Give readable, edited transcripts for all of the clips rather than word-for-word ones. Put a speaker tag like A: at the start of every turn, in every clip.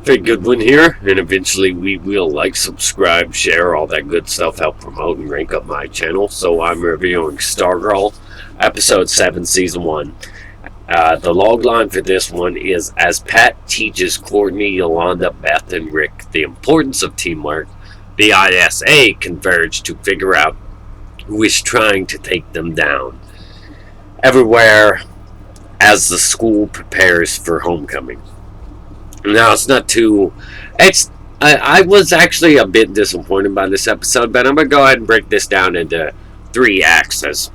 A: Hey, Goodwin here, and eventually we will like, subscribe, share, all that good stuff, help promote and rank up my channel. So I'm reviewing Stargirl, Episode 7, Season 1. The logline for this one is, as Pat teaches Courtney, Yolanda, Beth, and Rick the importance of teamwork, the ISA converge to figure out who is trying to take them down. Everywhere as the school prepares for homecoming. Now, it's not too... I was actually a bit disappointed by this episode, but I'm going to go ahead and break this down into 3 acts.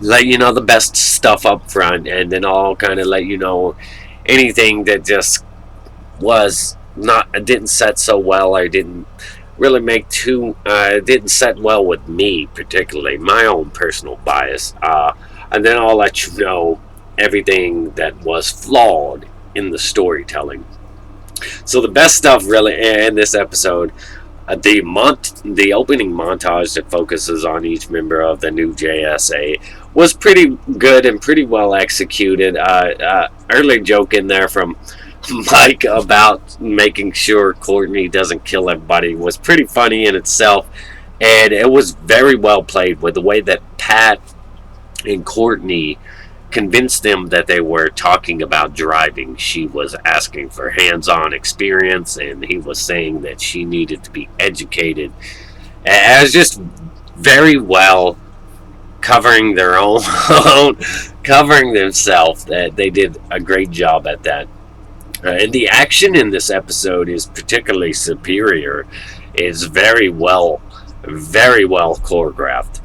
A: Let you know the best stuff up front, and then I'll kind of let you know anything that just didn't set so well, or didn't really didn't set well with me, particularly, my own personal bias. And then I'll let you know everything that was flawed in the storytelling. So the best stuff really in this episode, the opening montage that focuses on each member of the new JSA was pretty good and pretty well executed. Early joke in there from Mike about making sure Courtney doesn't kill everybody was pretty funny in itself, and it was very well played with the way that Pat and Courtney convinced them that they were talking about driving. She was asking for hands-on experience, and he was saying that she needed to be educated. It was just very well covering covering themselves. That they did a great job at that. And the action in this episode is particularly superior. It's very well choreographed.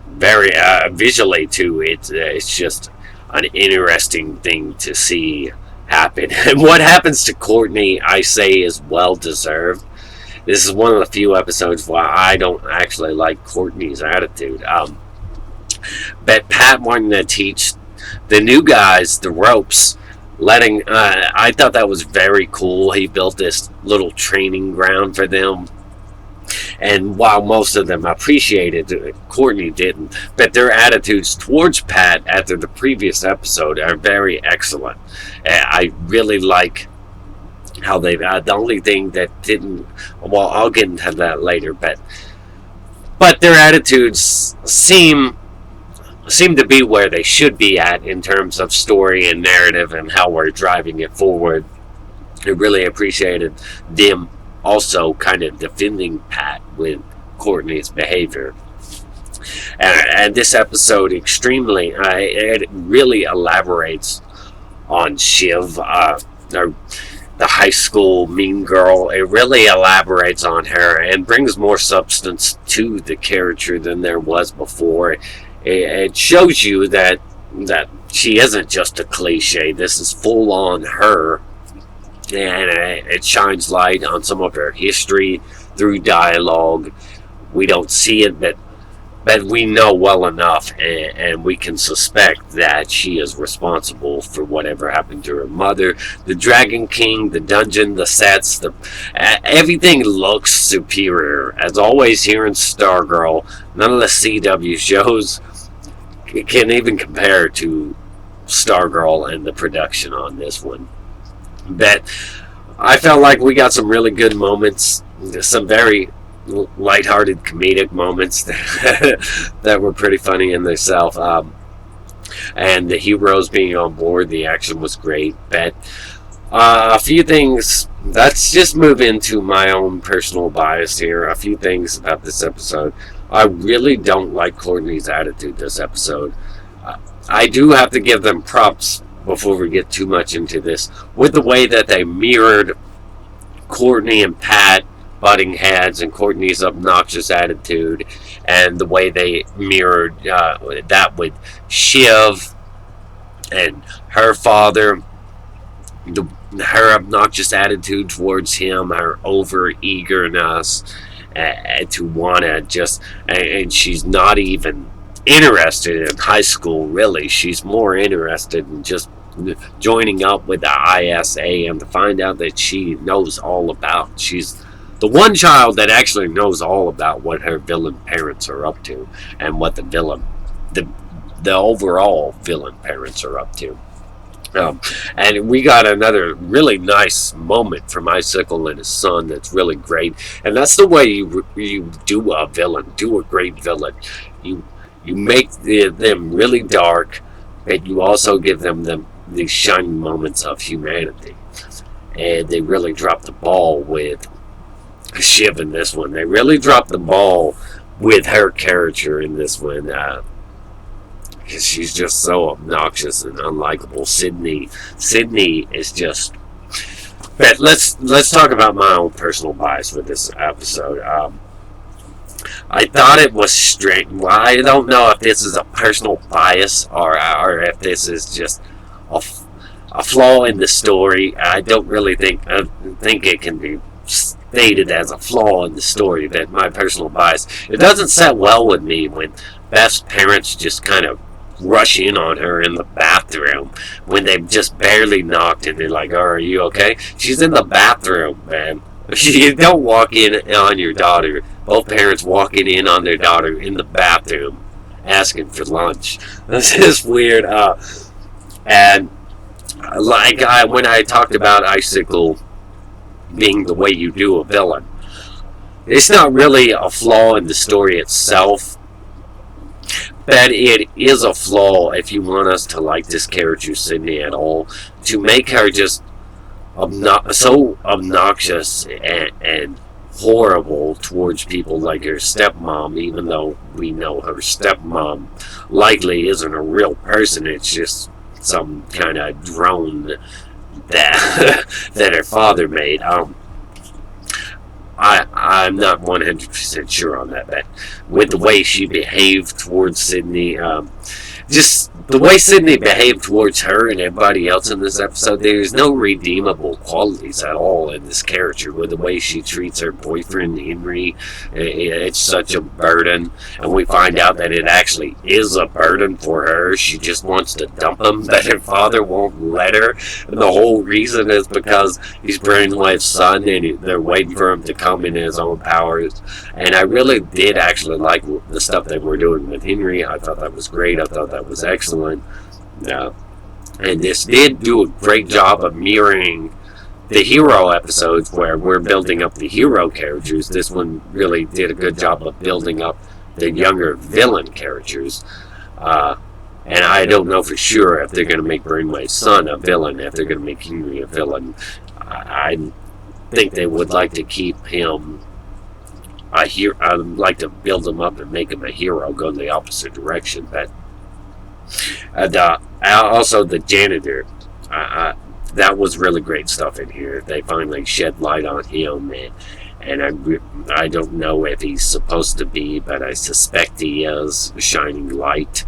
A: Very visually too. It's just an interesting thing to see happen. And what happens to Courtney, I say, is well deserved. This is one of the few episodes where I don't actually like Courtney's attitude. But Pat wanting to teach the new guys the ropes, I thought that was very cool. He built this little training ground for them. And while most of them appreciated it, Courtney didn't. But their attitudes towards Pat after the previous episode are very excellent. I really like how they... the only thing that didn't... Well, I'll get into that later. But their attitudes seem to be where they should be at in terms of story and narrative and how we're driving it forward. I really appreciated them also kind of defending Pat with Courtney's behavior. And this episode it really elaborates on Shiv, the high school mean girl. It really elaborates on her and brings more substance to the character than there was before. It shows you that she isn't just a cliche. This is full on her. And it shines light on some of her history through dialogue. We don't see it, but we know well enough, and we can suspect that she is responsible for whatever happened to her mother. The Dragon King, the dungeon, the sets, everything looks superior. As always here in Stargirl, none of the CW shows can even compare to Stargirl and the production on this one. But I felt like we got some really good moments, some very lighthearted comedic moments that were pretty funny in themselves. And the heroes being on board, the action was great. But a few things, let's just move into my own personal bias here. A few things about this episode. I really don't like Courtney's attitude this episode. I do have to give them props before we get too much into this, with the way that they mirrored Courtney and Pat butting heads and Courtney's obnoxious attitude, and the way they mirrored that with Shiv and her father, her obnoxious attitude towards him, her over-eagerness to want to just... And she's not even interested in high school, really. She's more interested in just joining up with the ISA, and to find out that she knows all about. She's the one child that actually knows all about what her villain parents are up to, and what the overall villain parents are up to. Um, and we got another really nice moment from Icicle and his son that's really great. And that's the way you do a villain, do a great villain. You you make them really dark, but you also give them these shining moments of humanity. And they really dropped the ball with Shiv in this one. They really dropped the ball with her character in this one. Because she's just so obnoxious and unlikable. Sydney is just. But let's talk about my own personal bias with this episode. I thought it was strange. Well, I don't know if this is a personal bias or if this is just a, a flaw in the story. I don't really think it can be stated as a flaw in the story. But my personal bias, it doesn't set well with me when Beth's parents just kind of rush in on her in the bathroom when they've just barely knocked and they're like, "Oh, are you okay?" She's in the bathroom, man. You don't walk in on your daughter. Both parents walking in on their daughter in the bathroom asking for lunch. This is weird. And when I talked about Icicle being the way you do a villain, it's not really a flaw in the story itself. But it is a flaw if you want us to like this character Sydney at all, to make her just so obnoxious and horrible towards people like her stepmom, even though we know her stepmom likely isn't a real person. It's just some kind of drone that that her father made. I'm not 100% sure on that, but with the way she behaved towards Sydney, just the way Sydney behaved towards her and everybody else in this episode, there's no redeemable qualities at all in this character. With the way she treats her boyfriend Henry, it's such a burden, and we find out that it actually is a burden for her. She just wants to dump him, but her father won't let her, and the whole reason is because he's Brainwave's son, and they're waiting for him to come in his own powers. And I really did actually like the stuff that we're doing with Henry. I thought that was great. I thought that was excellent. And this did do a great job of mirroring the hero episodes where we're building up the hero characters. This one really did a good job of building up the younger villain characters. And I don't know for sure if they're going to make Brainwave's son a villain, if they're going to make Henry a villain. I think they would like to keep him a hero. I'd like to build him up and make him a hero, go in the opposite direction. But also the janitor, that was really great stuff in here. They finally shed light on him, and I don't know if he's supposed to be, but I suspect he is a shining light.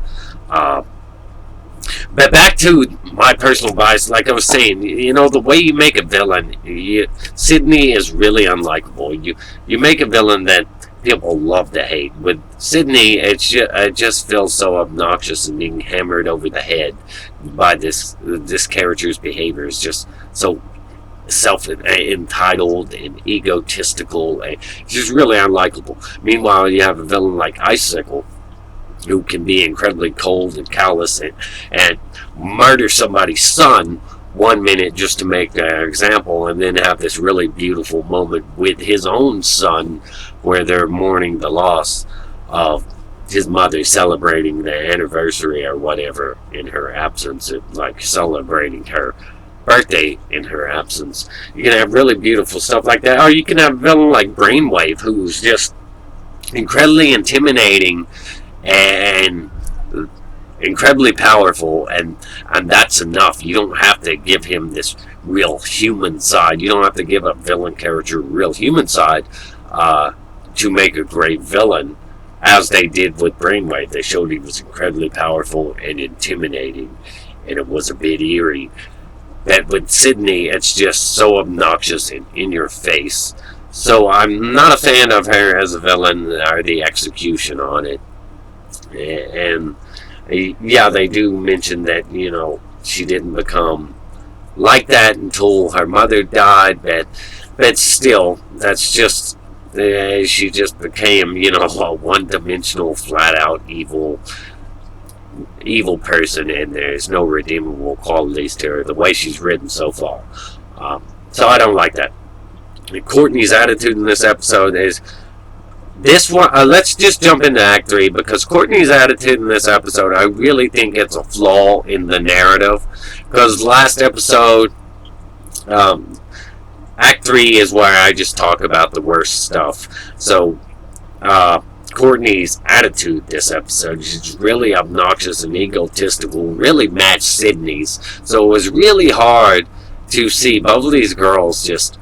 A: But back to my personal bias, like I was saying, the way you make a villain, Sydney is really unlikable. You make a villain that people love to hate. With Sydney, it just feels so obnoxious and being hammered over the head by this character's behavior is just so self-entitled and egotistical. And just really unlikable. Meanwhile, you have a villain like Icicle, who can be incredibly cold and callous and murder somebody's son 1 minute just to make an example, and then have this really beautiful moment with his own son where they're mourning the loss of his mother, celebrating the anniversary or whatever in her absence, like celebrating her birthday in her absence. You can have really beautiful stuff like that. Or you can have a villain like Brainwave, who's just incredibly intimidating and incredibly powerful, and that's enough. You don't have to give him this real human side. You don't have to give a villain character a real human side to make a great villain, as they did with Brainwave. They showed he was incredibly powerful and intimidating, and it was a bit eerie. But with Sydney, it's just so obnoxious and in your face. So I'm not a fan of her as a villain, or the execution on it. And yeah, they do mention that, she didn't become like that until her mother died, but still, that's just, she just became, a one-dimensional, flat-out evil evil person, and there's no redeemable qualities to her, the way she's written so far. So I don't like that. And Courtney's attitude in this episode is this one. Let's just jump into Act 3, because Courtney's attitude in this episode, I really think it's a flaw in the narrative. Because last episode, Act 3 is where I just talk about the worst stuff. So, Courtney's attitude this episode is really obnoxious and egotistical, really matched Sydney's. So it was really hard to see both of these girls just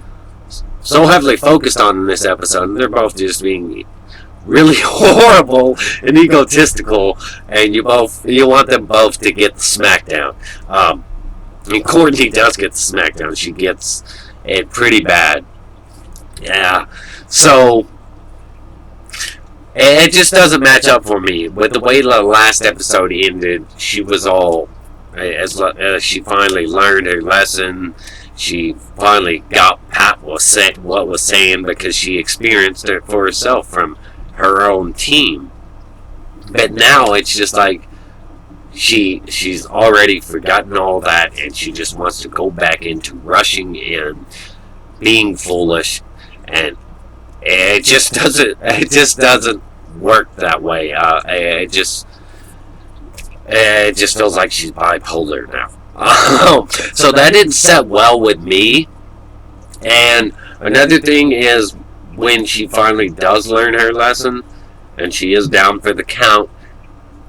A: so heavily focused on in this episode, and they're both just being really horrible and egotistical, and you want them both to get the smackdown. And Courtney does get the smackdown. She gets it pretty bad. Yeah. So it just doesn't match up for me. With the way the last episode ended, she was all, as she finally learned her lesson. She finally got Pat what was saying, because she experienced it for herself from her own team. But now it's just like she's already forgotten all that, and she just wants to go back into rushing in, being foolish, and it just doesn't work that way. It just feels like she's bipolar now. So that didn't set well with me. And another thing is, when she finally does learn her lesson, and she is down for the count,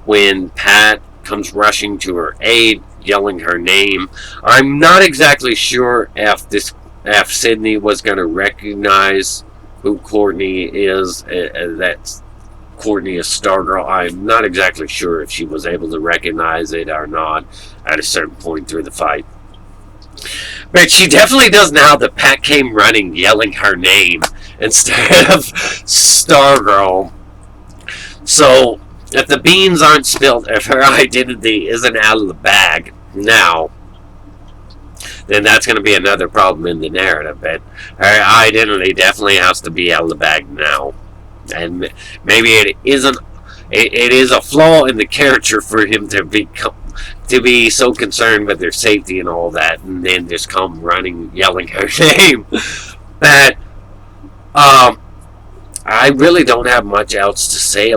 A: when Pat comes rushing to her aid, yelling her name, I'm not exactly sure if Sydney was going to recognize who Courtney is, that Courtney is Stargirl. I'm not exactly sure if she was able to recognize it or not at a certain point through the fight. But she definitely does now that Pat came running yelling her name instead of Stargirl. So, if the beans aren't spilled, if her identity isn't out of the bag now, then that's going to be another problem in the narrative. But her identity definitely has to be out of the bag now. And maybe it isn't. It is a flaw in the character for him to be so concerned with their safety and all that, and then just come running, yelling her name. But I really don't have much else to say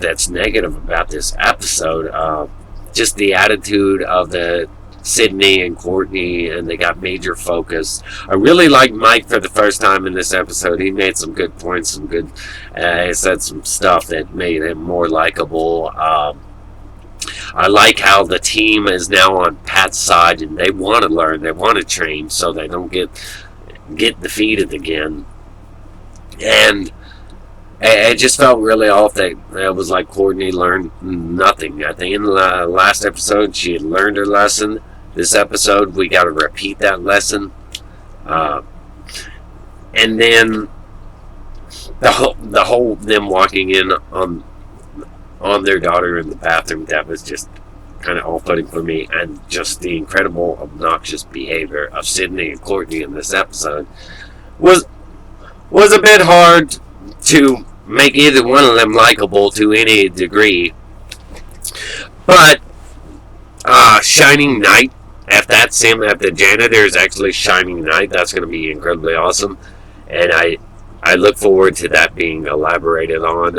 A: that's negative about this episode. Just the attitude of the Sydney and Courtney, and they got major focus. I really liked Mike for the first time in this episode. He made some good points, he said some stuff that made him more likable. I like how the team is now on Pat's side, and they want to learn, they want to train, so they don't get defeated again. And it just felt really off that it was like Courtney learned nothing. I think in the last episode she had learned her lesson. This episode we got to repeat that lesson. And then the whole them walking in on their daughter in the bathroom, that was just kind of off-putting for me. And just the incredible obnoxious behavior of Sydney and Courtney in this episode was a bit hard to make either one of them likable to any degree. But Shining Knight, if that's him, if the janitor is actually Shining Knight, that's going to be incredibly awesome. And I look forward to that being elaborated on.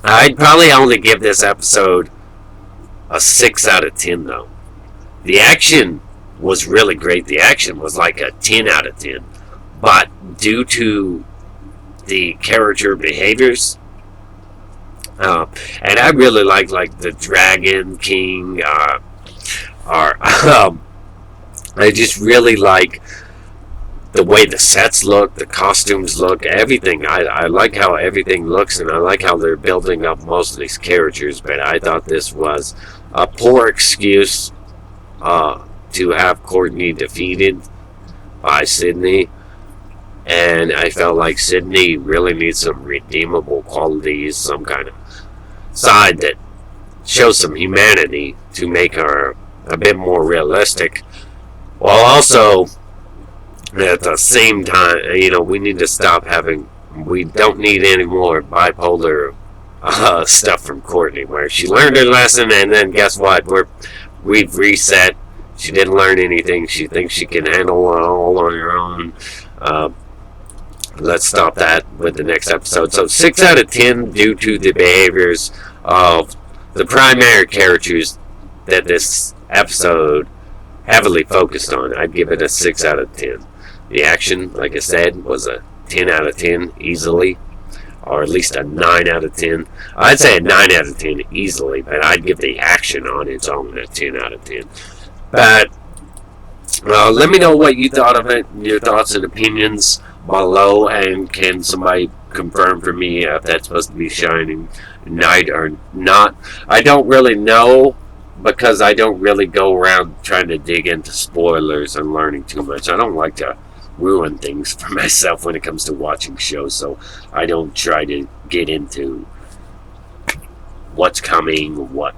A: I'd probably only give this episode a 6 out of 10 though. The action was really great. The action was like a 10 out of 10. But due to the character behaviors, and I really like the Dragon King, I just really like the way the sets look, the costumes look, everything. I like how everything looks, and I like how they're building up most of these characters. But I thought this was a poor excuse to have Courtney defeated by Sydney. And I felt like Sydney really needs some redeemable qualities, some kind of side that shows some humanity to make her a bit more realistic. While also, at the same time, we need to stop we don't need any more bipolar stuff from Courtney, where she learned her lesson, and then guess what? We've reset. She didn't learn anything. She thinks she can handle it all on her own. Let's stop that with the next episode. So 6 out of 10 due to the behaviors of the primary characters that this episode heavily focused on. I'd give it a 6 out of 10. The action, like I said, was a 10 out of 10 easily, or at least a 9 out of 10. I'd say a 9 out of 10 easily, but I'd give the action on its own a 10 out of 10. But let me know what you thought of it, your thoughts and opinions below, and can somebody confirm for me if that's supposed to be Shining Knight or not. I don't really know, because I don't really go around trying to dig into spoilers and learning too much. I don't like to ruin things for myself when it comes to watching shows, so I don't try to get into what's coming, what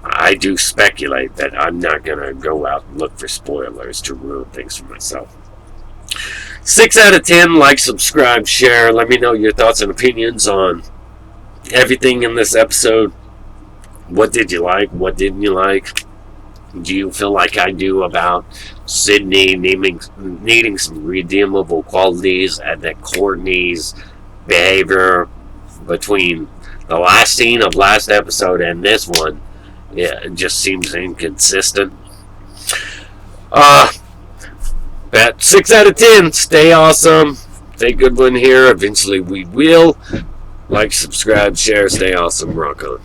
A: I do speculate, that I'm not going to go out and look for spoilers to ruin things for myself. 6 out of 10, like, subscribe, share. Let me know your thoughts and opinions on everything in this episode. What did you like? What didn't you like? Do you feel like I do about Sydney needing some redeemable qualities, and that Courtney's behavior between the last scene of last episode and this one, yeah, it just seems inconsistent? But 6 out of 10. Stay awesome. Stay good one here. Eventually we will. Like, subscribe, share. Stay awesome. Rock on.